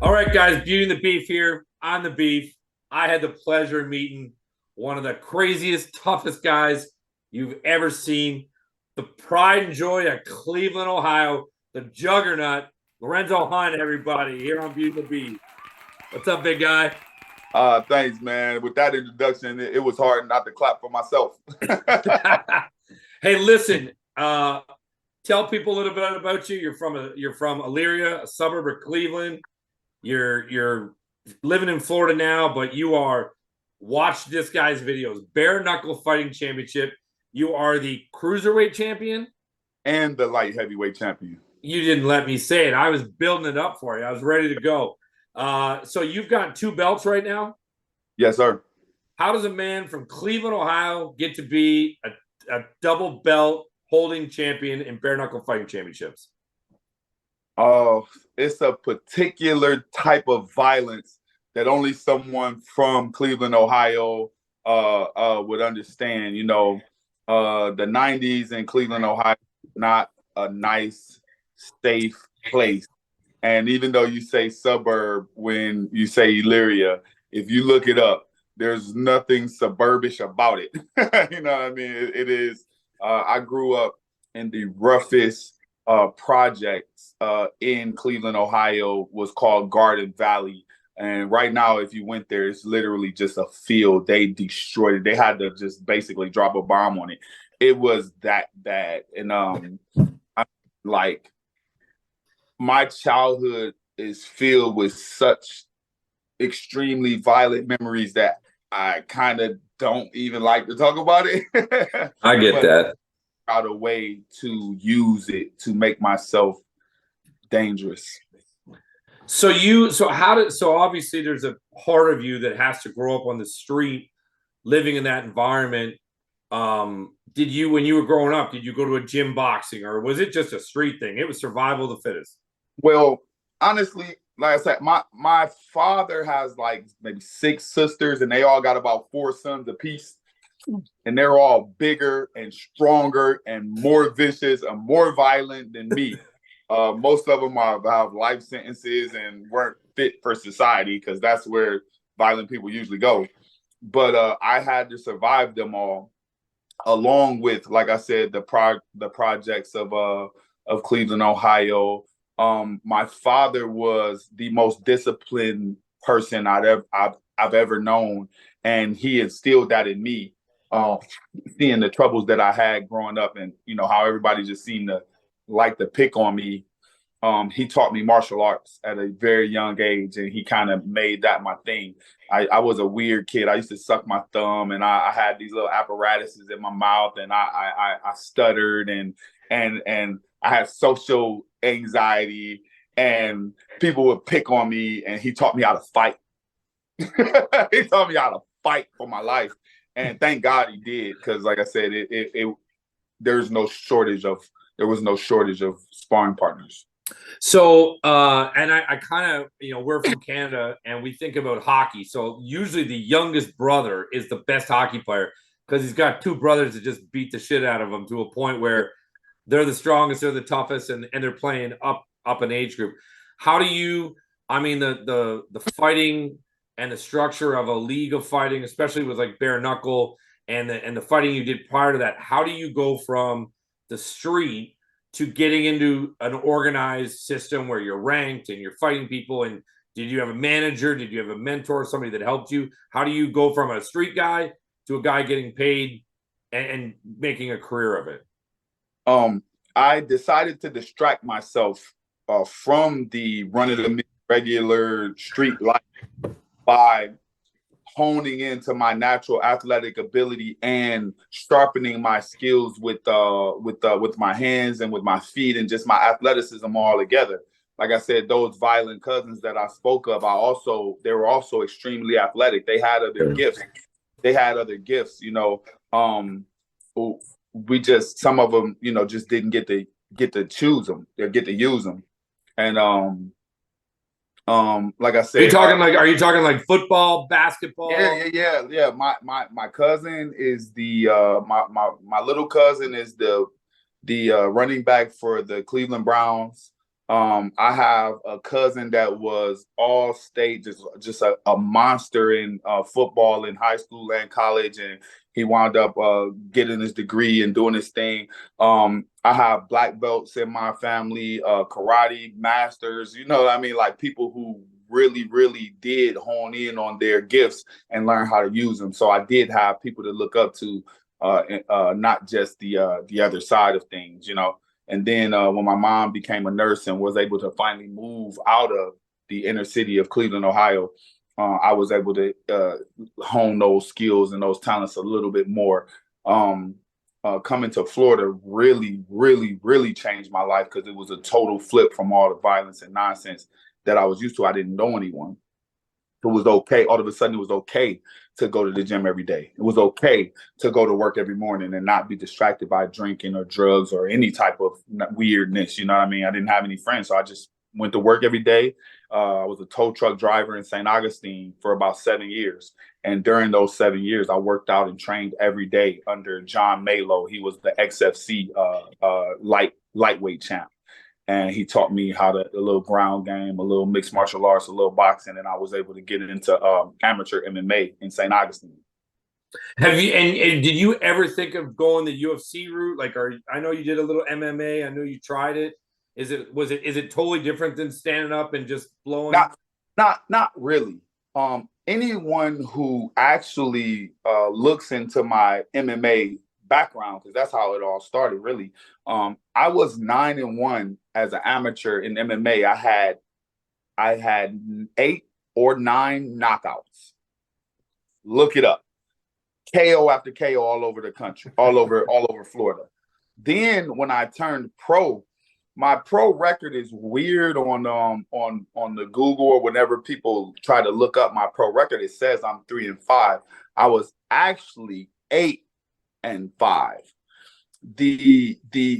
All right, guys, Beauty and the Beef here. On the Beef. I had the pleasure of meeting one of the craziest, toughest guys you've ever seen. The pride and joy of Cleveland, Ohio, the Juggernaut, Lorenzo Hunt, everybody, here on Beauty and the Beef. What's up, big guy? Thanks, man. With that introduction, it was hard not to clap for myself. Hey, listen, tell people a little bit about you. You're from Elyria, a suburb of Cleveland. You're living in Florida now, but you are watch this guy's videos. Bare knuckle fighting championship. You are the cruiserweight champion And the light heavyweight champion. You didn't let me say it. I was building it up for you. I was ready to go. So you've got 2 belts right now. Yes, sir. How does a man from Cleveland, Ohio, get to be a double belt holding champion in bare knuckle fighting championships? It's a particular type of violence that only someone from Cleveland, Ohio, would understand. The '90s in Cleveland, Ohio, not a nice, safe place. And even though you say suburb when you say Elyria, if you look it up, there's nothing suburbish about it. You know what I mean? It is. I grew up in the roughest projects in Cleveland, Ohio, was called Garden Valley. And right now, if you went there, it's literally just a field. They destroyed it. They had to just basically drop a bomb on it. It was that bad. And like my childhood is filled with such extremely violent memories that I kind of don't even like to talk about it. I get that. Out a way to use it to make myself dangerous. So obviously there's a part of you that has to grow up on the street, living in that environment. Did you, when you were growing up, did you go to a gym boxing, or was it just a street thing? It was survival of the fittest. Well, honestly, like I said, my father has like maybe 6 sisters, and they all got about 4 sons apiece. And they're all bigger and stronger and more vicious and more violent than me. Most of them have life sentences and weren't fit for society, because that's where violent people usually go. But I had to survive them all, along with, like I said, the projects of Cleveland, Ohio. My father was the most disciplined person I've ever known, and he instilled that in me. Seeing the troubles that I had growing up, and how everybody just seemed to like to pick on me. He taught me martial arts at a very young age, and he kind of made that my thing. I was a weird kid. I used to suck my thumb, and I had these little apparatuses in my mouth, and I stuttered, and I had social anxiety, and people would pick on me, and he taught me how to fight. He taught me how to fight for my life. And thank God he did, because like I said, there was no shortage of sparring partners. So, and I kind of, we're from Canada and we think about hockey. So usually the youngest brother is the best hockey player, because he's got 2 brothers that just beat the shit out of him to a point where they're the strongest, they're the toughest, and they're playing up an age group. How do you, I mean, the fighting and the structure of a league of fighting, especially with like bare knuckle and the fighting you did prior to that, how do you go from the street to getting into an organized system where you're ranked and you're fighting people? And did you have a manager? Did you have a mentor, somebody that helped you? How do you go from a street guy to a guy getting paid and making a career of it? I decided to distract myself from the run-of-the-mill regular street life by honing into my natural athletic ability and sharpening my skills with my hands and with my feet and just my athleticism all together. Like I said, those violent cousins that I spoke of, they were also extremely athletic. They had other gifts. We just, some of them, just didn't get to choose them. They get to use them. And like I said, are you talking like football, basketball? Yeah. My cousin is my little cousin is the running back for the Cleveland Browns. I have a cousin that was all state, just a monster in football in high school and college, and he wound up getting his degree and doing his thing. I have black belts in my family, karate masters. You know what I mean? Like people who really, really did hone in on their gifts and learn how to use them. So I did have people to look up to, not just the other side of things, you know. And then when my mom became a nurse and was able to finally move out of the inner city of Cleveland, Ohio, I was able to hone those skills and those talents a little bit more. Coming to Florida really, really, really changed my life because it was a total flip from all the violence and nonsense that I was used to. I didn't know anyone. It was okay. All of a sudden, it was okay to go to the gym every day. It was okay to go to work every morning and not be distracted by drinking or drugs or any type of weirdness. You know what I mean? I didn't have any friends, so I just went to work every day. I was a tow truck driver in St. Augustine for about 7 years. And during those 7 years, I worked out and trained every day under John Malo. He was the XFC lightweight champ. And he taught me how to a little ground game, a little mixed martial arts, a little boxing, and I was able to get into amateur MMA in St. Augustine. Have you and did you ever think of going the UFC route? Like, I know you did a little MMA. I know you tried it. Is it totally different than standing up and just blowing? Not really. Anyone who actually looks into my MMA background, because that's how it all started, really. I was 9-1 as an amateur in MMA. I had 8 or 9 knockouts. Look it up. KO after KO all over the country, all over Florida. Then when I turned pro, my pro record is weird on the Google or whenever people try to look up my pro record. It says I'm 3-5. I was actually 8-5.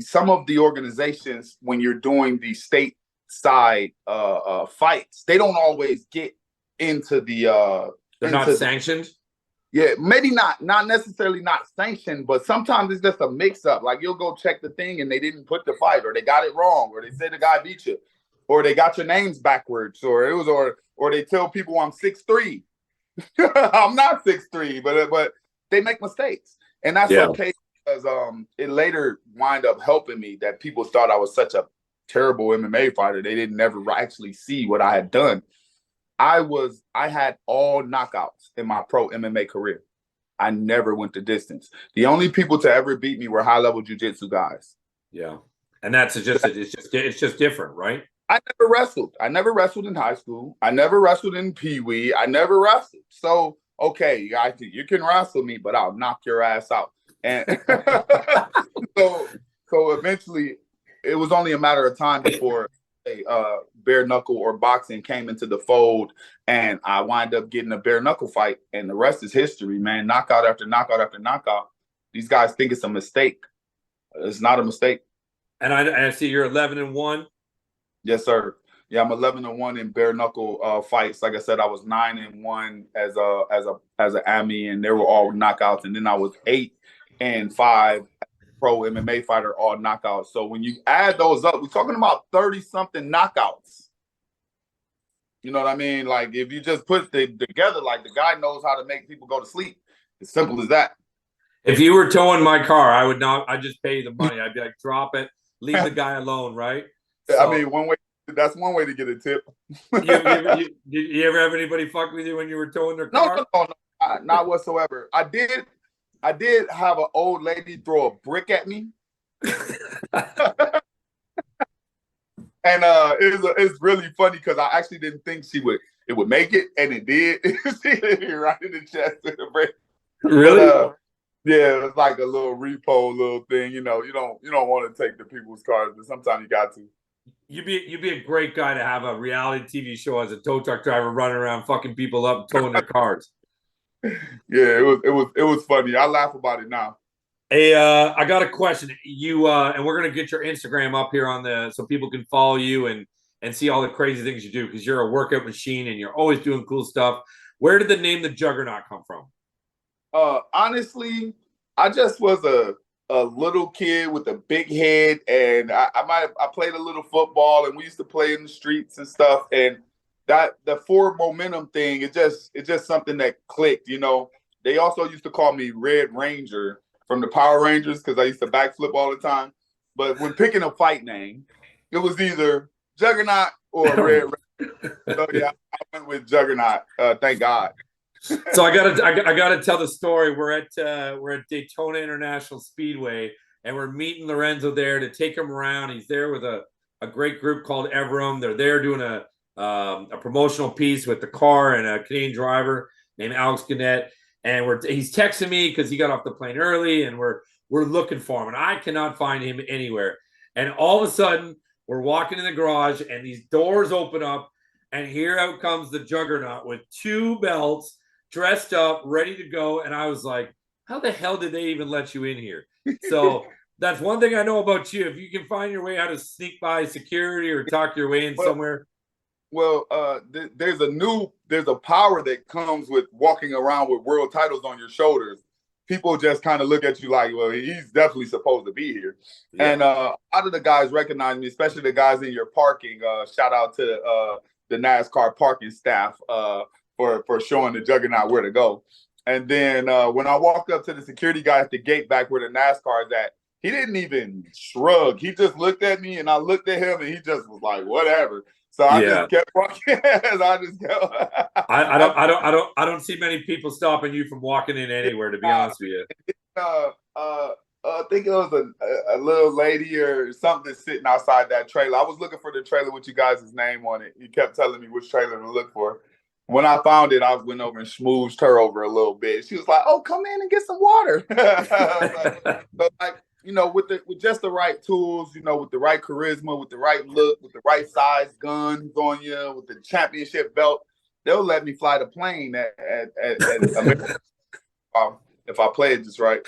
Some of the organizations, when you're doing the stateside fights, they don't always get into the they're not sanctioned. Yeah, maybe not necessarily not sanctioned, but sometimes it's just a mix-up. Like you'll go check the thing and they didn't put the fight, or they got it wrong, or they said the guy beat you, or they got your names backwards, or they tell people I'm 6'3". I'm not 6'3", but they make mistakes, and that's okay because it later wind up helping me that people thought I was such a terrible MMA fighter. They didn't never actually see what I had done. I had all knockouts in my pro MMA career. I never went the distance. The only people to ever beat me were high-level jiu-jitsu guys. Yeah. And it's just different, right? I never wrestled. I never wrestled in high school. I never wrestled in Pee Wee. I never wrestled. So, okay, you can wrestle me, but I'll knock your ass out. And so eventually it was only a matter of time before bare knuckle or boxing came into the fold, and I wind up getting a bare knuckle fight, and the rest is history, man. Knockout after knockout after knockout. These guys think it's a mistake. It's not a mistake. And I see you're 11-1. Yes, sir. Yeah, I'm 11-1 in bare knuckle fights. Like I said, I was 9-1 as an AMI, and they were all knockouts, and then I was 8-5. Pro MMA fighter, all knockouts. So when you add those up, we're talking about 30-something knockouts. You know what I mean? Like if you just put together, like the guy knows how to make people go to sleep. As simple as that. If you were towing my car, I'd just pay you the money. I'd be like, drop it, leave the guy alone, right? So, I mean, that's one way to get a tip. you ever have anybody fuck with you when you were towing their car? No, not whatsoever. I did have an old lady throw a brick at me. And it's really funny because I actually didn't think it would make it, and it did. She hit me right in the chest with a brick. Really? But, yeah, it was like a little repo little thing. You know, you don't want to take the people's cars, but sometimes you got to. You'd be a great guy to have a reality TV show as a tow truck driver running around fucking people up, towing their cars. Yeah, it was funny. I laugh about it now. Hey, I got a question. And we're gonna get your Instagram up here so people can follow you and see all the crazy things you do because you're a workout machine and you're always doing cool stuff. Where did the name the Juggernaut come from? Honestly, I just was a a little kid with a big head, and I played a little football, and we used to play in the streets and stuff. And that the forward momentum thing, it's just something that clicked. You know, they also used to call me Red Ranger from the Power Rangers because I used to backflip all the time. But when picking a fight name, it was either Juggernaut or Red Ranger. So yeah, I went with Juggernaut. Thank God. So I gotta tell the story. We're at Daytona International Speedway, and we're meeting Lorenzo there to take him around. He's there with a great group called Everum. They're there doing a promotional piece with the car and a Canadian driver named Alex Gannett. And he's texting me because he got off the plane early, and we're looking for him, and I cannot find him anywhere. And all of a sudden, we're walking in the garage, and these doors open up, and here out comes the Juggernaut with 2 belts, dressed up, ready to go. And I was like, how the hell did they even let you in here? So that's one thing I know about you. If you can find your way how to sneak by security or talk your way in somewhere. Well, there's a power that comes with walking around with world titles on your shoulders. People just kind of look at you like, well, he's definitely supposed to be here. Yeah. And a lot of the guys recognize me, especially the guys in your parking. Shout out to the NASCAR parking staff for showing the Juggernaut where to go. And then when I walked up to the security guy at the gate back where the NASCAR is at, he didn't even shrug. He just looked at me, and I looked at him, and he just was like, whatever. So I just kept walking. I don't see many people stopping you from walking in anywhere, to be honest with you. I think it was a little lady or something sitting outside that trailer. I was looking for the trailer with you guys' name on it. You kept telling me which trailer to look for. When I found it, I went over and schmoozed her over a little bit. She was like, "Oh, come in and get some water." With just the right tools, with the right charisma, with the right look, with the right size guns on you, with the championship belt, they'll let me fly the plane at America, if I play it just right.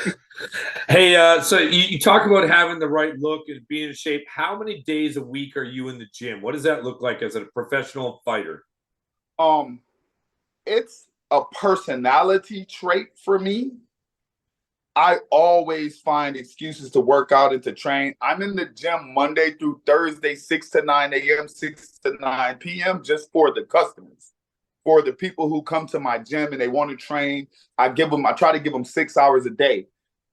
Hey, so you talk about having the right look and being in shape. How many days a week are you in the gym? What does that look like as a professional fighter? It's a personality trait for me. I always find excuses to work out and to train. I'm in the gym Monday through Thursday, 6 to 9 a.m., 6 to 9 p.m., just for the customers. For the people who come to my gym and they want to train, I try to give them 6 hours a day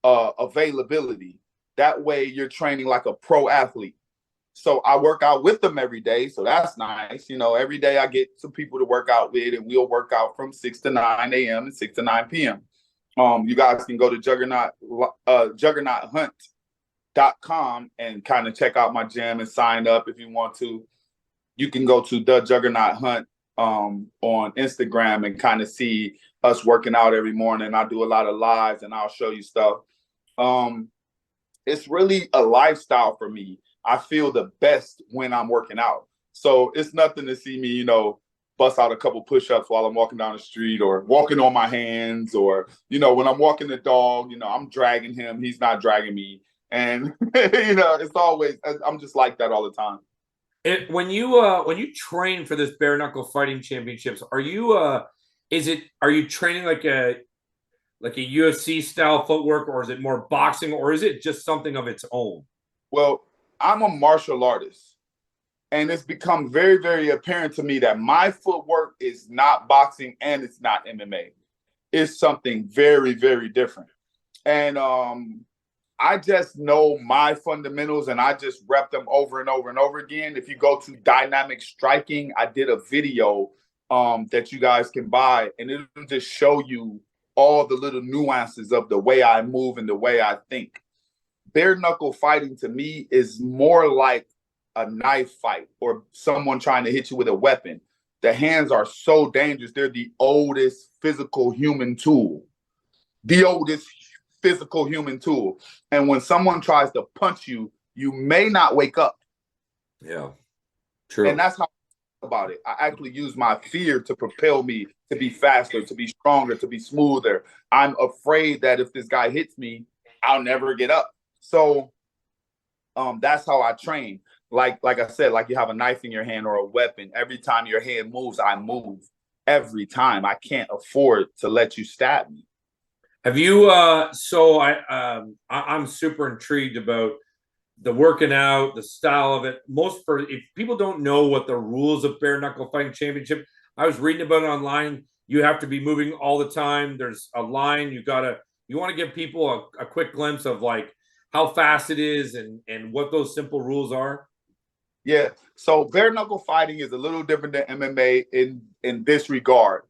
availability. That way you're training like a pro athlete. So I work out with them every day. So that's nice. Every day I get some people to work out with, and we'll work out from 6 to 9 a.m. and 6 to 9 p.m. You guys can go to Juggernauthunt.com and kind of check out my gym and sign up if you want to. You can go to the Juggernaut Hunt on Instagram and kind of see us working out every morning. I do a lot of lives, and I'll show you stuff. It's really a lifestyle for me. I feel the best when I'm working out. So it's nothing to see me, bust out a couple push-ups while I'm walking down the street, or walking on my hands, or, when I'm walking the dog, I'm dragging him. He's not dragging me. And, it's always, I'm just like that all the time. When you train for this bare knuckle fighting championships, are you training like a UFC style footwork, or is it more boxing, or is it just something of its own? Well, I'm a martial artist, and it's become very, very apparent to me that my footwork is not boxing and it's not MMA. It's something very, very different. And I just know my fundamentals, and I just rep them over and over and over again. If you go to Dynamic Striking, I did a video that you guys can buy, and it'll just show you all the little nuances of the way I move and the way I think. Bare knuckle fighting to me is more like a knife fight or someone trying to hit you with a weapon. The hands are so dangerous. They're the oldest physical human tool. The oldest physical human tool. And when someone tries to punch you, you may not wake up. Yeah, true. And that's how I about it. I actually use my fear to propel me to be faster, to be stronger, to be smoother. I'm afraid that if this guy hits me, I'll never get up. So that's how I train. Like I said, like you have a knife in your hand or a weapon. Every time your hand moves, I move. Every time. I can't afford to let you stab me. Have you? I'm super intrigued about the working out, the style of it. If people don't know what the rules of bare knuckle fighting championship, I was reading about it online. You have to be moving all the time. There's a line. You want to give people a quick glimpse of like how fast it is and what those simple rules are. Yeah. So bare knuckle fighting is a little different than MMA in this regard.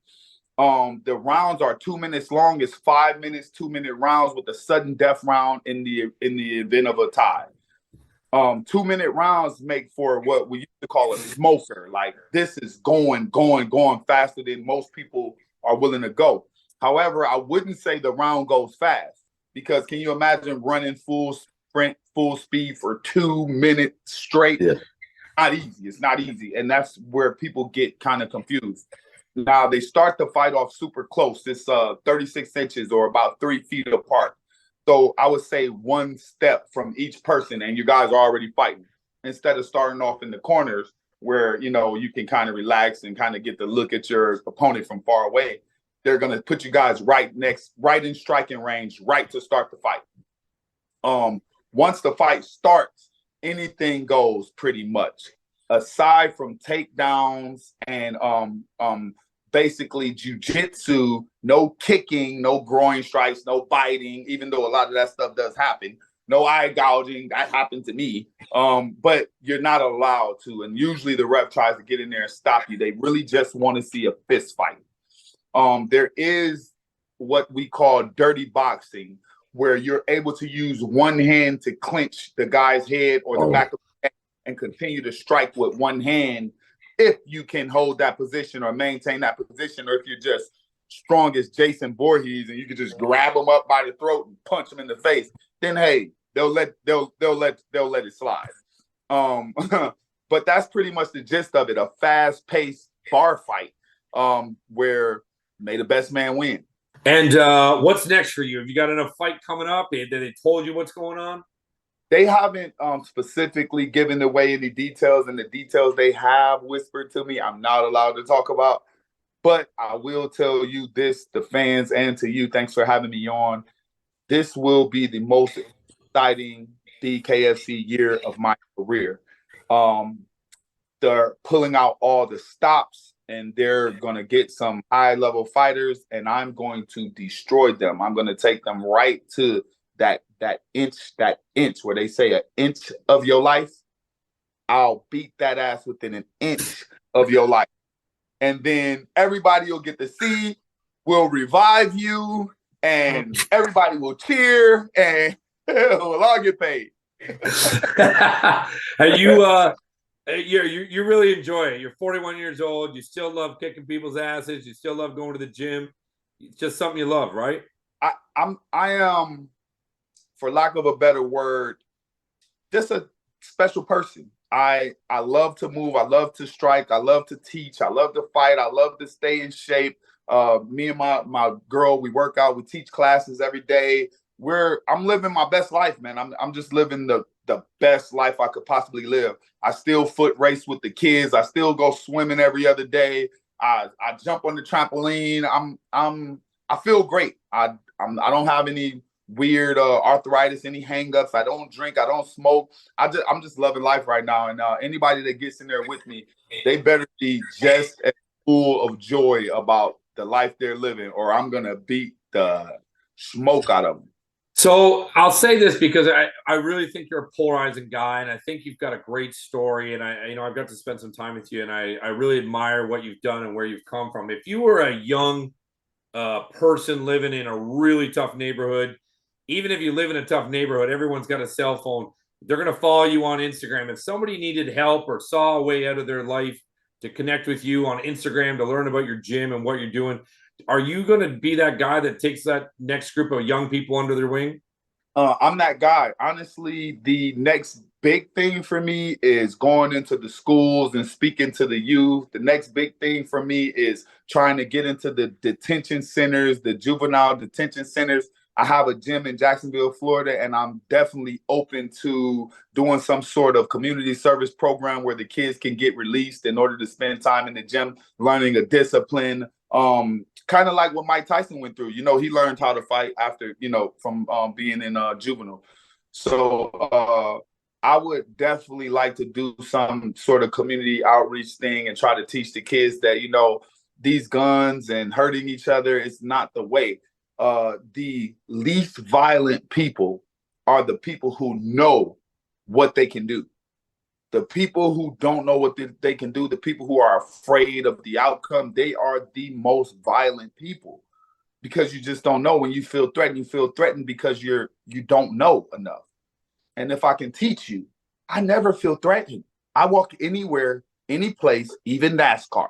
The rounds are 2 minutes long. It's 5 minutes, 2 minute rounds with a sudden death round in the event of a tie. 2 minute rounds make for what we used to call a smoker. Like this is going faster than most people are willing to go. However, I wouldn't say the round goes fast because can you imagine running full sprint, full speed for 2 minutes straight? Yeah. Not easy. It's not easy. And that's where people get kind of confused. Now they start the fight off super close. It's 36 inches or about 3 feet apart. So I would say one step from each person and you guys are already fighting instead of starting off in the corners where, you know, you can kind of relax and kind of get to look at your opponent from far away. They're going to put you guys right in striking range, right to start the fight. Once the fight starts, anything goes pretty much. Aside from takedowns and basically jujitsu, no kicking, no groin strikes, no biting, even though a lot of that stuff does happen. No eye gouging, that happened to me. But you're not allowed to. And usually the ref tries to get in there and stop you. They really just want to see a fist fight. There is what we call dirty boxing, where you're able to use one hand to clinch the guy's head or the back of the head and continue to strike with one hand if you can hold that position or maintain that position, or if you're just strong as Jason Voorhees and you can just grab him up by the throat and punch him in the face, then hey, they'll let it slide. But that's pretty much the gist of it, a fast-paced bar fight where may the best man win. And what's next for you? Have you got enough fight coming up? Did they told you what's going on? They haven't specifically given away any details, and the details they have whispered to me, I'm not allowed to talk about. But I will tell you this, the fans, and to you, thanks for having me on. This will be the most exciting BKFC year of my career. They're pulling out all the stops, and they're going to get some high-level fighters, and I'm going to destroy them. I'm going to take them right to that inch where they say an inch of your life. I'll beat that ass within an inch of your life. And then everybody will get to see, we'll revive you, and everybody will cheer, and we'll all get paid. You really enjoy it. You're 41 years old. You still love kicking people's asses. You still love going to the gym. It's just something you love, right? I am, for lack of a better word, just a special person. I love to move. I love to strike. I love to teach. I love to fight. I love to stay in shape. Me and my girl, we work out. We teach classes every day. I'm living my best life, man. I'm just living the best life I could possibly live. I still foot race with the kids. I still go swimming every other day. I jump on the trampoline. I feel great. I don't have any weird arthritis, any hangups. I don't drink. I don't smoke. I'm just loving life right now. And anybody that gets in there with me, they better be just as full of joy about the life they're living, or I'm gonna beat the smoke out of them. So I'll say this because I really think you're a polarizing guy, and I think you've got a great story. And I've got to spend some time with you, and I really admire what you've done and where you've come from. If you were a young person living in a really tough neighborhood, even if you live in a tough neighborhood, everyone's got a cell phone. They're going to follow you on Instagram. If somebody needed help or saw a way out of their life to connect with you on Instagram to learn about your gym and what you're doing, are you going to be that guy that takes that next group of young people under their wing? I'm that guy. Honestly, the next big thing for me is going into the schools and speaking to the youth. The next big thing for me is trying to get into the detention centers, the juvenile detention centers. I have a gym in Jacksonville, Florida, and I'm definitely open to doing some sort of community service program where the kids can get released in order to spend time in the gym, learning a discipline, Kind of like what Mike Tyson went through. You know, he learned how to fight after, you know, from being in juvenile. So I would definitely like to do some sort of community outreach thing and try to teach the kids that, you know, these guns and hurting each other is not the way. The least violent people are the people who know what they can do. The people who don't know what they can do, the people who are afraid of the outcome, they are the most violent people because you just don't know. When you feel threatened because you don't know enough. And if I can teach you, I never feel threatened. I walk anywhere, any place, even NASCAR.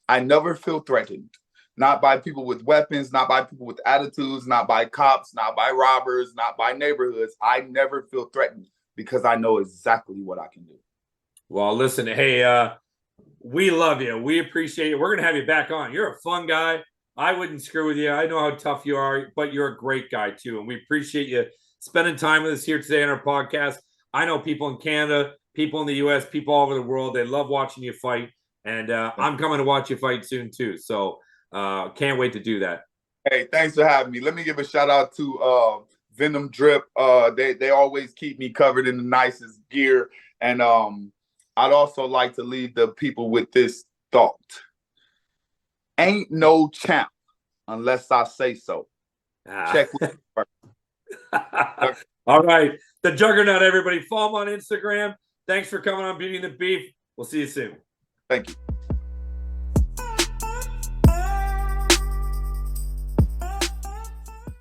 I never feel threatened. Not by people with weapons, not by people with attitudes, not by cops, not by robbers, not by neighborhoods. I never feel threatened because I know exactly what I can do. Well, listen, hey, we love you. We appreciate you. We're going to have you back on. You're a fun guy. I wouldn't screw with you. I know how tough you are, but you're a great guy too. And we appreciate you spending time with us here today on our podcast. I know people in Canada, people in the US, people all over the world, they love watching you fight. And I'm coming to watch you fight soon too. So can't wait to do that. Hey, thanks for having me. Let me give a shout out to Venom Drip. They always keep me covered in the nicest gear. And I'd also like to leave the people with this thought. Ain't no champ unless I say so. Check with All right. The Juggernaut, everybody. Follow him on Instagram. Thanks for coming on Beauty and the Beef. We'll see you soon. Thank you.